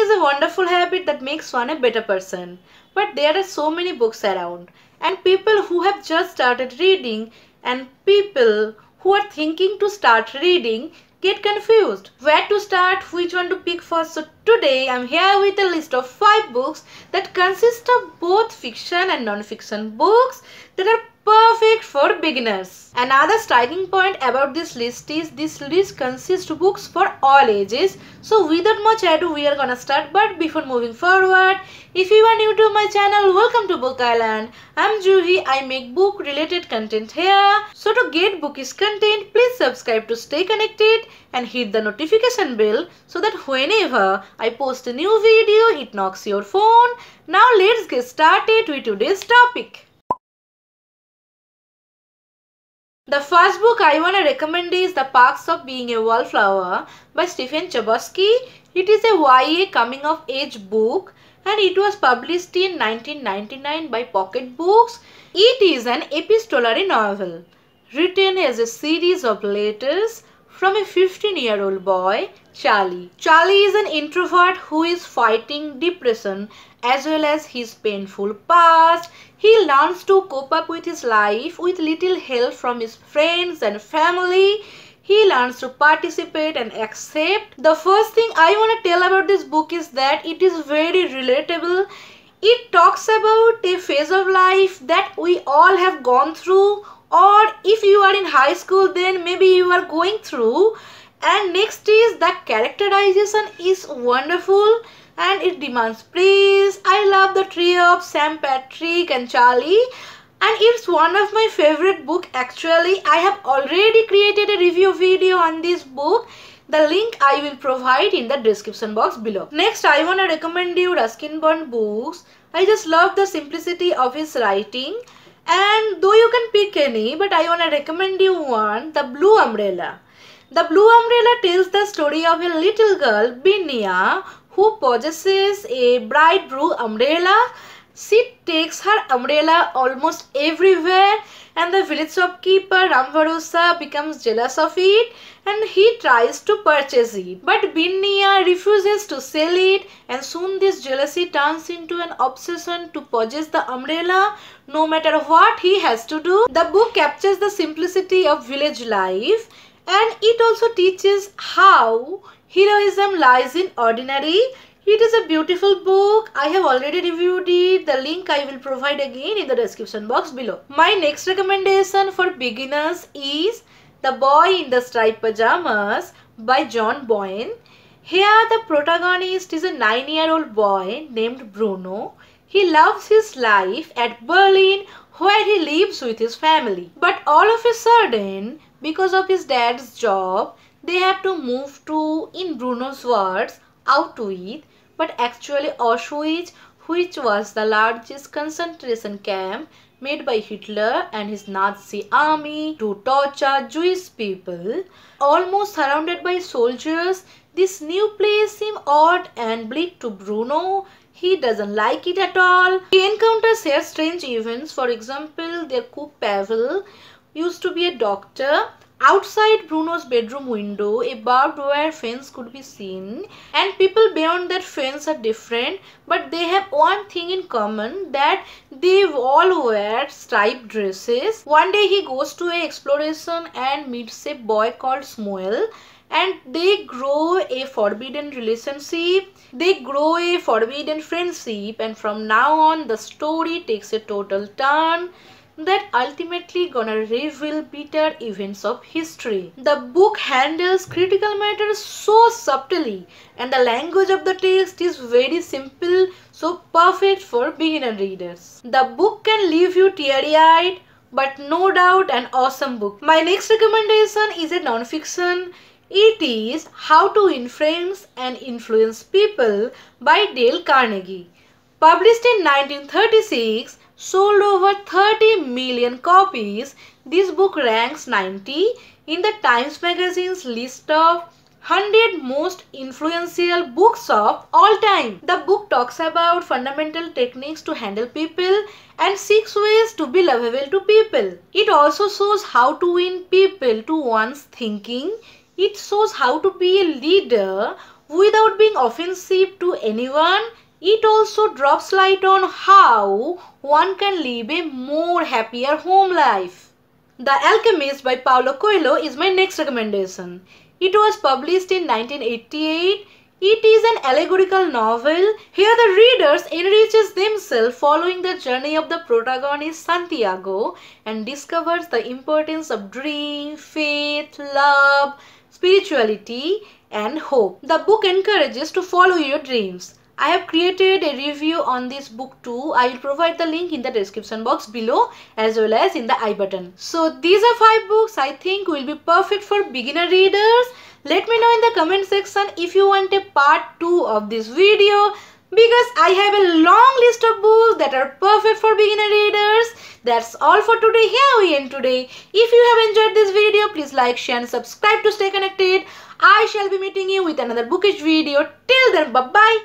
is a wonderful habit that makes one a better person. But there are so many books around, and people who have just started reading and people who are thinking to start reading get confused. Where to start, which one to pick first. So today I'm here with a list of 5 books that consist of both fiction and non-fiction books that are perfect for beginners. Another striking point about this list is this list consists of books for all ages. So without much ado, we are gonna start. But before moving forward, if you are new to my channel, welcome to Book Island. I'm Juhi. I make book related content here. So to get bookish content, please subscribe to stay connected and hit the notification bell so that whenever I post a new video, it knocks your phone. Now let's get started with today's topic. The first book I want to recommend is The Perks of Being a Wallflower by Stephen Chbosky. It is a YA coming of age book and it was published in 1999 by Pocket Books. It is an epistolary novel written as a series of letters from a 15-year-old boy, Charlie. Charlie is an introvert who is fighting depression as well as his painful past. He learns to cope up with his life with little help from his friends and family. He learns to participate and accept. The first thing I want to tell about this book is that it is very relatable. It talks about a phase of life that we all have gone through, or if you are in high school then maybe you are going through. And next is the characterization is wonderful and it demands praise. I love the trio of Sam, Patrick and Charlie, and it's one of my favorite book actually. I have already created a review video on this book. The link I will provide in the description box below. Next, I want to recommend you Ruskin Bond books. I just love the simplicity of his writing, and though you can pick any, but I want to recommend you one, The Blue Umbrella. The Blue Umbrella tells the story of a little girl, Binia, who possesses a bright blue umbrella. She takes her umbrella almost everywhere and the village shopkeeper Ramvarosa becomes jealous of it and he tries to purchase it. But Binia refuses to sell it and soon this jealousy turns into an obsession to possess the umbrella no matter what he has to do. The book captures the simplicity of village life and it also teaches how heroism lies in ordinary. It is a beautiful book. I have already reviewed it. The link I will provide again in the description box below. My next recommendation for beginners is The Boy in the Striped Pajamas by John Boyne. Here the protagonist is a 9-year-old boy named Bruno. He loves his life at Berlin where he lives with his family. But all of a sudden, because of his dad's job, they have to move to, in Bruno's words, Auschwitz, but actually Auschwitz, which was the largest concentration camp made by Hitler and his Nazi army to torture Jewish people. Almost surrounded by soldiers, this new place seems odd and bleak to Bruno. He doesn't like it at all. He encounters here strange events. For example, their cook Pavel used to be a doctor. Outside Bruno's bedroom window, a barbed wire fence could be seen, and people beyond that fence are different, but they have one thing in common, that they all wear striped dresses. One day he goes to an exploration and meets a boy called Smuel, and they grow a forbidden relationship. They grow a forbidden friendship, and from now on the story takes a total turn that ultimately gonna reveal bitter events of history. The book handles critical matters so subtly and the language of the text is very simple, so perfect for beginner readers. The book can leave you teary-eyed, but no doubt an awesome book. My next recommendation is a non-fiction. It is How to Influence and Influence People by Dale Carnegie. Published in 1936, sold over 30 million copies, this book ranks 90 in the Times Magazine's list of 100 most influential books of all time. The book talks about fundamental techniques to handle people and 6 ways to be lovable to people. It also shows how to win people to one's thinking. It shows how to be a leader without being offensive to anyone. It also drops light on how one can live a more happier home life. The Alchemist by Paulo Coelho is my next recommendation. It was published in 1988. It is an allegorical novel. Here the readers enriches themselves following the journey of the protagonist Santiago and discovers the importance of dream, faith, love, spirituality and hope. The book encourages to follow your dreams. I have created a review on this book too. I will provide the link in the description box below as well as in the I button. So these are 5 books I think will be perfect for beginner readers. Let me know in the comment section if you want a part 2 of this video, because I have a long list of books that are perfect for beginner readers. That's all for today. Here we end today. If you have enjoyed this video, please like, share and subscribe to stay connected. I shall be meeting you with another bookish video. Till then, bye-bye.